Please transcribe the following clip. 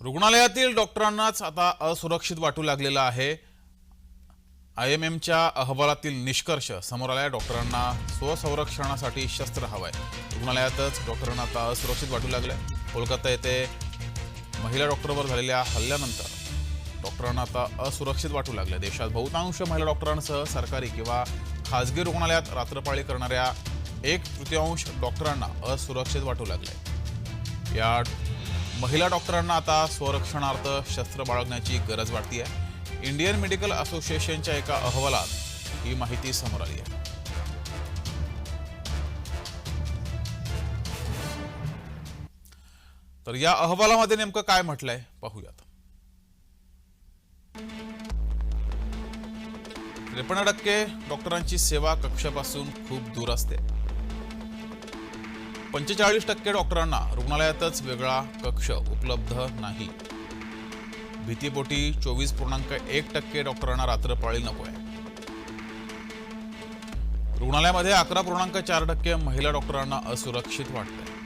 रुग्णालयातील डॉक्टरांनाच आता असुरक्षित वाटू लागलेला आहे। आयएमएमच्या अहवालातील निष्कर्ष समोर आलाय। डॉक्टरांना स्वसंरक्षणासाठी शस्त्र हवंय। रुग्णालयातच डॉक्टरांना आता असुरक्षित वाटू लागलंय। कोलकाता येथे महिला डॉक्टरवर झालेल्या हल्ल्यानंतर डॉक्टरांना आता असुरक्षित वाटू लागले। देशात बहुतांश महिला डॉक्टरांसह सरकारी किंवा खासगी रुग्णालयात रात्रपाळी करणाऱ्या 1/3 डॉक्टरांना असुरक्षित वाटू लागले। या महिला डॉक्टरांना आता स्वरक्षणार्थ शस्त्र बाळगण्याची गरज वाटते आहे। इंडियन मेडिकल असोसिएशनच्या एका अहवालात ही माहिती समोर आली आहे। तर या अहवालामध्ये नेमकं काय म्हटलंय पाहूयात। 53% डॉक्टरांची सेवा कक्षापासून खूप दूर असते। 45% डॉक्टरांना रुग्णालयातच वेगळा कक्ष उपलब्ध नाही। भीतीपोटी 24.1% डॉक्टरांना रात्रपाळी नकोय। रुग्णालयामध्ये 11.4% महिला डॉक्टरांना असुरक्षित वाटतंय।